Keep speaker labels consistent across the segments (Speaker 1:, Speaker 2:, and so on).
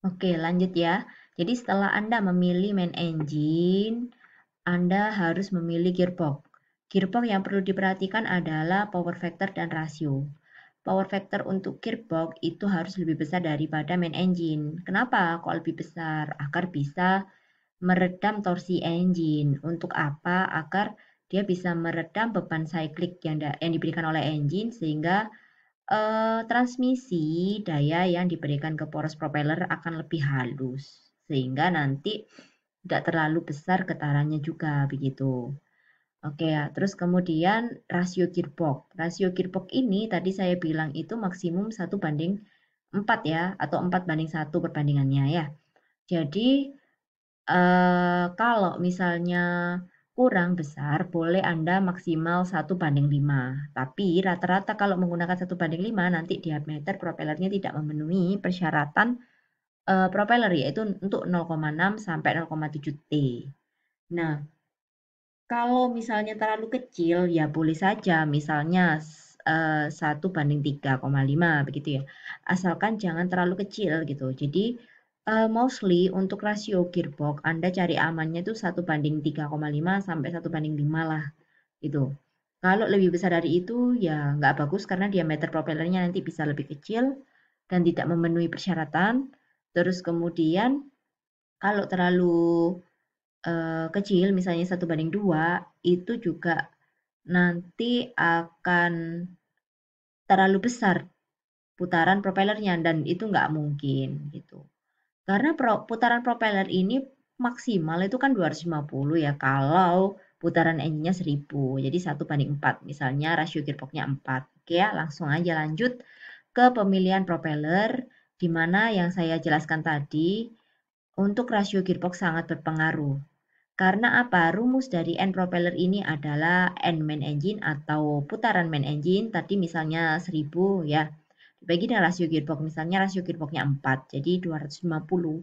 Speaker 1: Oke, lanjut ya. Jadi setelah Anda memilih main engine, Anda harus memilih gearbox. Gearbox yang perlu diperhatikan adalah power factor dan rasio. Power factor untuk gearbox itu harus lebih besar daripada main engine. Kenapa? Kok lebih besar? Agar bisa meredam torsi engine. Untuk apa? Agar dia bisa meredam beban cyclic yang diberikan oleh engine sehingga transmisi daya yang diberikan ke poros propeller akan lebih halus sehingga nanti tidak terlalu besar getarannya juga begitu. Oke ya, terus kemudian rasio gearbox. Rasio gearbox ini tadi saya bilang itu maksimum 1:4 ya, atau 4:1 perbandingannya ya. Jadi kalau misalnya kurang besar, boleh Anda maksimal 1:5. Tapi rata-rata kalau menggunakan 1:5, nanti diameter propellernya tidak memenuhi persyaratan propeller, yaitu untuk 0,6 sampai 0,7 T. Nah, kalau misalnya terlalu kecil, ya boleh saja, misalnya 1:3,5 begitu ya. Asalkan jangan terlalu kecil gitu. Jadi mostly untuk rasio gearbox Anda cari amannya itu 1:3,5 sampai 1:5 lah gitu. Kalau lebih besar dari itu ya nggak bagus karena diameter propellernya nanti bisa lebih kecil dan tidak memenuhi persyaratan. Terus kemudian kalau terlalu kecil misalnya 1:2 itu juga nanti akan terlalu besar putaran propellernya dan itu nggak mungkin gitu. Karena putaran propeller ini maksimal itu kan 250 ya kalau putaran engine-nya 1000. Jadi 1:4. Misalnya rasio gearbox-nya 4. Oke ya, langsung aja lanjut ke pemilihan propeller di mana yang saya jelaskan tadi untuk rasio gearbox sangat berpengaruh. Karena apa? Rumus dari N propeller ini adalah N main engine atau putaran main engine. Tadi misalnya 1000 ya. Dibagi dengan rasio gearbox. Misalnya rasio gearboxnya 4. Jadi 250.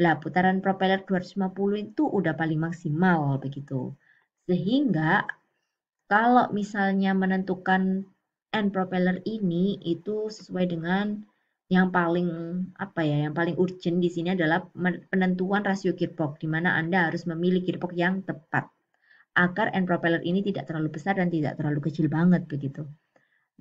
Speaker 1: Lah putaran propeller 250 itu udah paling maksimal begitu. Sehingga kalau misalnya menentukan N propeller ini itu sesuai dengan yang paling apa ya, yang paling urgent di sini adalah penentuan rasio gearbox di mana Anda harus memilih gearbox yang tepat agar N propeller ini tidak terlalu besar dan tidak terlalu kecil banget begitu.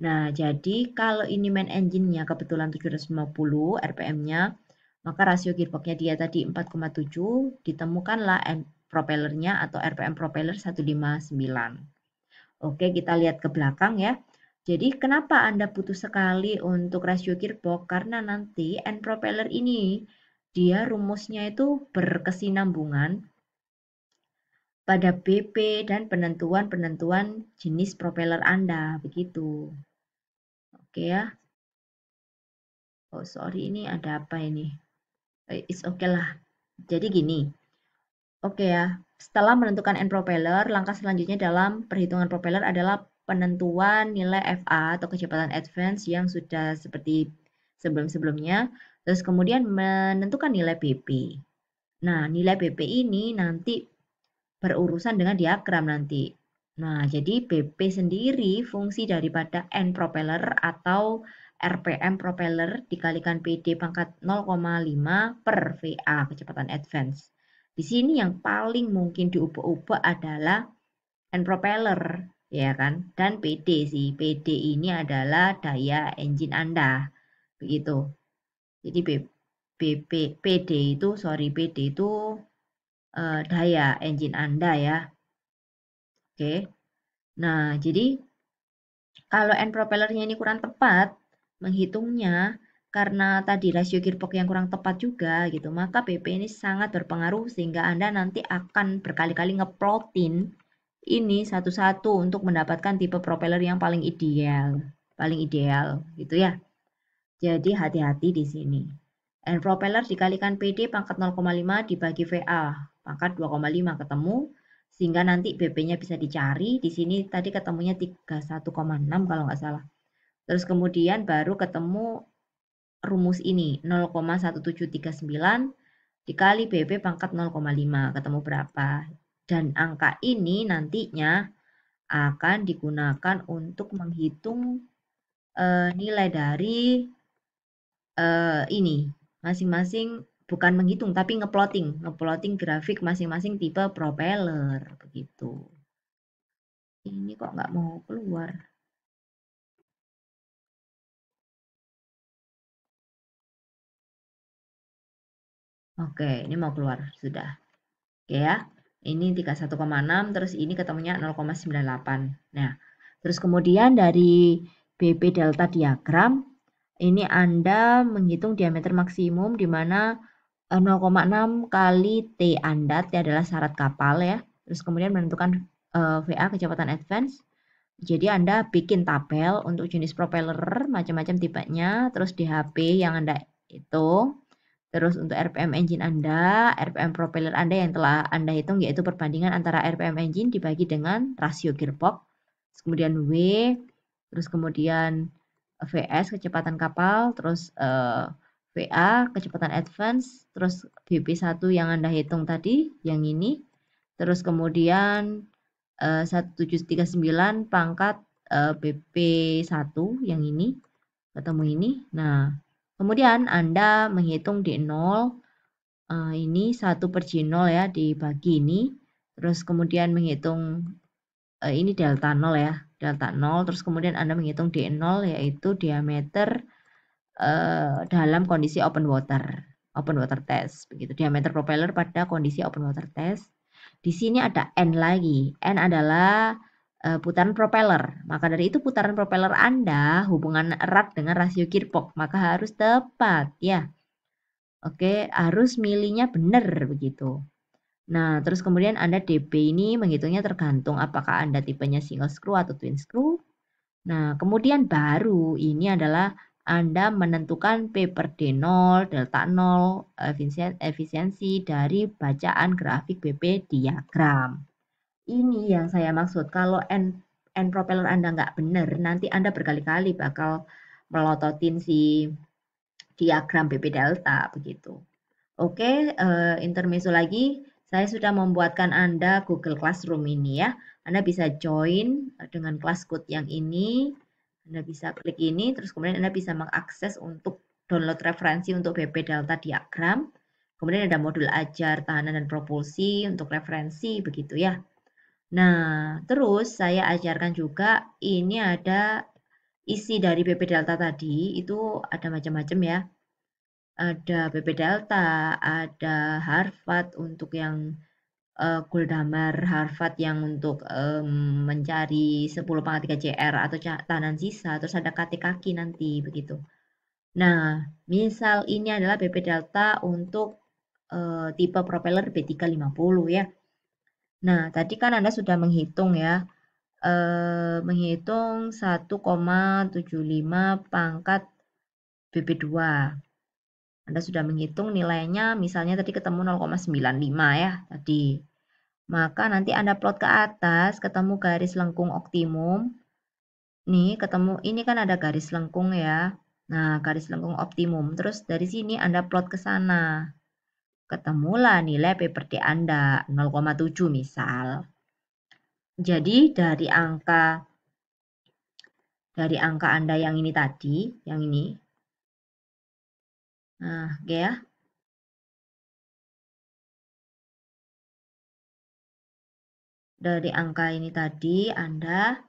Speaker 1: Nah, jadi kalau ini main engine-nya kebetulan 750 RPM-nya, maka rasio gearbox-nya dia tadi 4,7, ditemukanlah N propellernya atau RPM propeller 159. Oke, kita lihat ke belakang ya. Jadi kenapa Anda butuh sekali untuk rasio gearbox? Karena nanti N propeller ini dia rumusnya itu berkesinambungan pada BP dan penentuan-penentuan jenis propeller Anda, begitu. Oke ya. Oh, sorry, ini ada apa ini? It's okay lah. Jadi gini, oke ya. Setelah menentukan N propeller, langkah selanjutnya dalam perhitungan propeller adalah penentuan nilai FA atau kecepatan advance yang sudah seperti sebelum-sebelumnya. Terus kemudian menentukan nilai BP. Nah, nilai BP ini nanti berurusan dengan diagram nanti. Nah, jadi BP sendiri fungsi daripada N propeller atau RPM propeller dikalikan PD pangkat 0,5 per VA kecepatan advance. Di sini yang paling mungkin diubah-ubah adalah N propeller, ya kan? Dan PD sih. PD ini adalah daya engine Anda. Begitu. Jadi PD itu daya engine Anda ya. Oke. Nah, jadi kalau N propellernya ini kurang tepat menghitungnya karena tadi rasio gearbox yang kurang tepat juga gitu, maka BP ini sangat berpengaruh sehingga Anda nanti akan berkali-kali ngeplotin ini satu-satu untuk mendapatkan tipe propeller yang paling ideal gitu ya. Jadi hati-hati di sini. N propeller dikalikan PD pangkat 0,5 dibagi VA pangkat 2,5 ketemu sehingga nanti BP-nya bisa dicari. Di sini tadi ketemunya 31,6 kalau nggak salah. Terus kemudian baru ketemu rumus ini 0,1739 dikali BP pangkat 0,5 ketemu berapa. Dan angka ini nantinya akan digunakan untuk menghitung nilai dari ini masing-masing bukan menghitung tapi ngeploting grafik masing-masing tipe propeller begitu. Ini kok nggak mau keluar. Oke, ini mau keluar sudah. Oke ya. Ini 31,6 terus ini ketemunya 0,98. Nah, terus kemudian dari BP delta diagram ini Anda menghitung diameter maksimum di mana 0,6 kali T Anda, T adalah syarat kapal ya. Terus kemudian menentukan VA kecepatan advance. Jadi Anda bikin tabel untuk jenis propeller macam-macam tipenya, terus di HP yang Anda hitung, terus untuk RPM engine Anda, RPM propeller Anda yang telah Anda hitung yaitu perbandingan antara RPM engine dibagi dengan rasio gearbox, kemudian W, terus kemudian VS kecepatan kapal, terus VA kecepatan advance, terus BP1 yang Anda hitung tadi, yang ini, terus kemudian 1739 pangkat BP1 yang ini, ketemu ini. Nah, kemudian Anda menghitung D0, ini 1/G0 ya, dibagi ini, terus kemudian menghitung ini delta 0 ya, delta 0, terus kemudian Anda menghitung D0 yaitu diameter dalam kondisi open water test, begitu, diameter propeller pada kondisi open water test. Di sini ada N lagi, N adalah putaran propeller, maka dari itu putaran propeller Anda hubungan erat dengan rasio gearbox, maka harus tepat ya. Oke, harus milihnya benar begitu. Nah, terus kemudian Anda DB ini menghitungnya tergantung apakah Anda tipenya single screw atau twin screw. Nah, kemudian baru ini adalah Anda menentukan P per D0, delta 0, efisiensi dari bacaan grafik BP diagram. Ini yang saya maksud, kalau N propeller Anda nggak benar, nanti Anda berkali-kali bakal melototin si diagram BP delta begitu. Oke, intermezzo lagi. Saya sudah membuatkan Anda Google Classroom ini ya. Anda bisa join dengan kelas code yang ini. Anda bisa klik ini, terus kemudian Anda bisa mengakses untuk download referensi untuk BP Delta diagram. Kemudian ada modul ajar, tahanan, dan propulsi untuk referensi, begitu ya. Nah, terus saya ajarkan juga, ini ada isi dari BP Delta tadi, itu ada macam-macam ya. Ada BP Delta, ada Harvard untuk yang Goldhammer, Harvard yang untuk mencari 10 pangkat 3 CR atau tahanan sisa, terus ada KT kaki nanti begitu. Nah, misal ini adalah BP Delta untuk tipe propeller B350 ya. Nah, tadi kan Anda sudah menghitung ya, menghitung 1,75 pangkat BP2. Anda sudah menghitung nilainya, misalnya tadi ketemu 0,95 ya tadi. Maka nanti Anda plot ke atas, ketemu garis lengkung optimum. Nih, ketemu ini kan ada garis lengkung ya. Nah, garis lengkung optimum. Terus dari sini Anda plot ke sana. Ketemulah nilai P per D Anda 0,7 misal. Jadi dari angka Anda yang ini tadi, yang ini. Nah, oke ya. Dari angka ini tadi Anda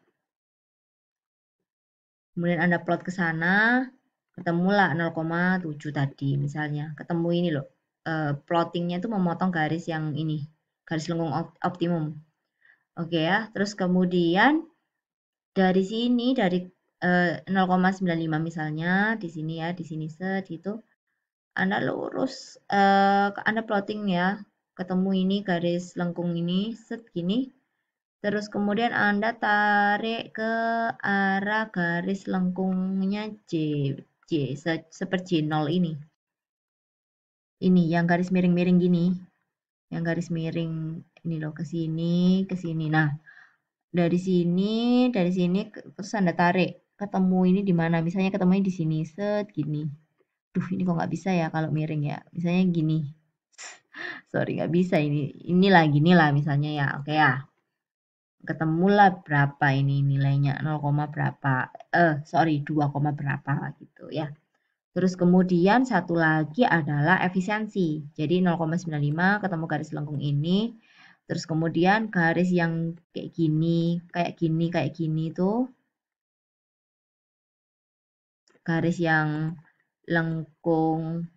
Speaker 1: kemudian Anda plot ke sana, ketemulah 0,7 tadi misalnya. Ketemu ini loh. Plottingnya itu memotong garis yang ini, garis lengkung optimum. Oke ya, terus kemudian dari sini dari 0,95 misalnya di sini ya, di sini set gitu. Anda lurus, Anda plotting ya, ketemu ini garis lengkung ini set gini. Terus kemudian Anda tarik ke arah garis lengkungnya seperti 0 ini. Ini yang garis miring-miring gini. Yang garis miring ini loh, ke sini, ke sini. Nah, dari sini terus Anda tarik. Ketemu ini di mana? Misalnya ketemunya di sini, set gini. Duh, ini kok nggak bisa ya kalau miring ya. Misalnya gini. Sorry, nggak bisa ini. Inilah gini lah misalnya ya. Oke ya. Ketemulah berapa ini nilainya 0, berapa 2, berapa gitu ya. Terus kemudian satu lagi adalah efisiensi. Jadi 0,95 ketemu garis lengkung ini. Terus kemudian garis yang kayak gini, kayak gini tuh garis yang lengkung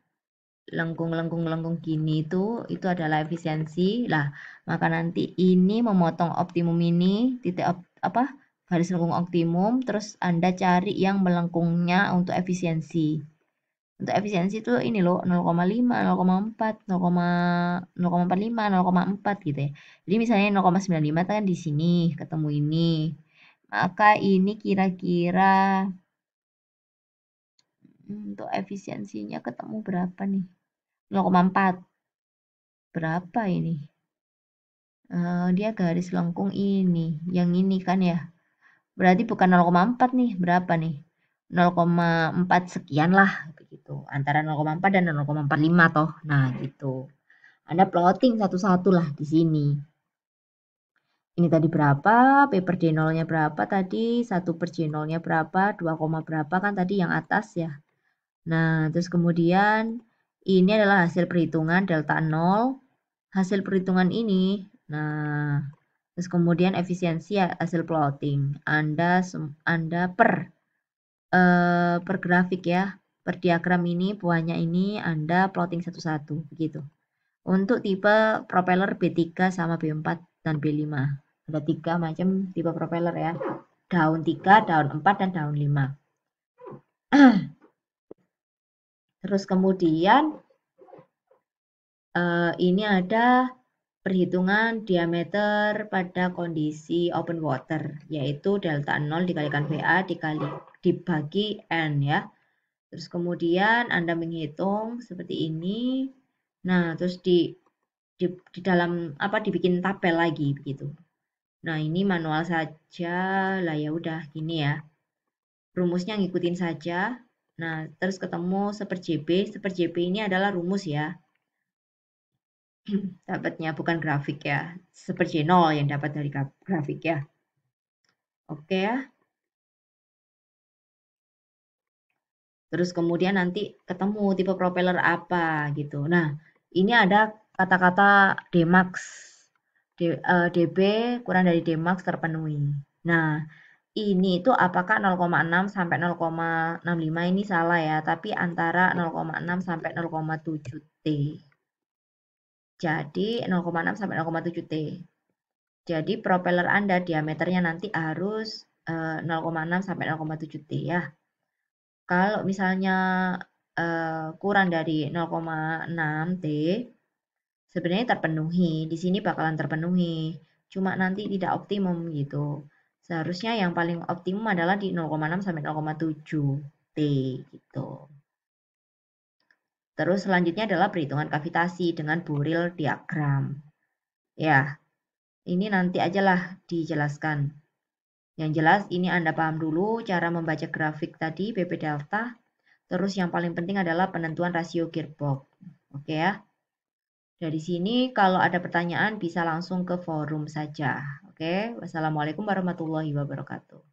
Speaker 1: lengkung gini itu adalah efisiensi. Lah, maka nanti ini memotong optimum ini titik apa? Garis lengkung optimum, terus Anda cari yang melengkungnya untuk efisiensi. Untuk efisiensi itu ini loh 0,5, 0,4, 0,45, 0,4 gitu ya. Jadi misalnya 0,95 kan di sini ketemu ini. Maka ini kira-kira untuk efisiensinya ketemu berapa nih? 0,4. Berapa ini? Dia garis lengkung ini, yang ini kan ya. Berarti bukan 0,4 nih, berapa nih? 0,4 sekian lah begitu. Antara 0,4 dan 0,45 toh. Nah, gitu. Anda plotting satu-satu lah di sini. Ini tadi berapa, P per D0-nya berapa tadi, 1 per J0-nya berapa, 2, berapa kan tadi yang atas ya. Nah, terus kemudian ini adalah hasil perhitungan delta 0. Hasil perhitungan ini, nah, terus kemudian efisiensi hasil plotting. Anda per grafik ya, per diagram ini, buahnya ini Anda plotting satu-satu begitu. Untuk tipe propeller B3 sama B4 dan B5. Ada 3 macam tipe propeller ya. Daun 3, daun 4, dan daun 5. Terus kemudian ini ada perhitungan diameter pada kondisi open water, yaitu delta 0 dikalikan VA dibagi N ya. Terus kemudian Anda menghitung seperti ini. Nah, terus di dalam apa dibikin tabel lagi begitu. Nah, ini manual saja lah ya udah gini ya. Rumusnya ngikutin saja. Nah, terus ketemu seper JB. Seper JB ini adalah rumus ya. Dapatnya bukan grafik ya. Seper J0 yang dapat dari grafik ya. Oke ya. Terus kemudian nanti ketemu tipe propeller apa gitu. Nah, ini ada kata-kata Dmax. DB kurang dari Dmax terpenuhi. Nah, ini itu apakah 0,6 sampai 0,65 ini salah ya, tapi antara 0,6 sampai 0,7 T. Jadi 0,6 sampai 0,7 T. Jadi propeller Anda diameternya nanti harus 0,6 sampai 0,7 T ya. Kalau misalnya kurang dari 0,6 T, sebenarnya terpenuhi. Di sini bakalan terpenuhi. Cuma nanti tidak optimum gitu. Seharusnya yang paling optimum adalah di 0,6 sampai 0,7 T gitu. Terus selanjutnya adalah perhitungan kavitasi dengan Borel diagram. Ya, ini nanti ajalah dijelaskan. Yang jelas ini Anda paham dulu cara membaca grafik tadi PP delta. Terus yang paling penting adalah penentuan rasio gearbox. Oke ya. Dari sini kalau ada pertanyaan bisa langsung ke forum saja. Oke. Wassalamualaikum warahmatullahi wabarakatuh.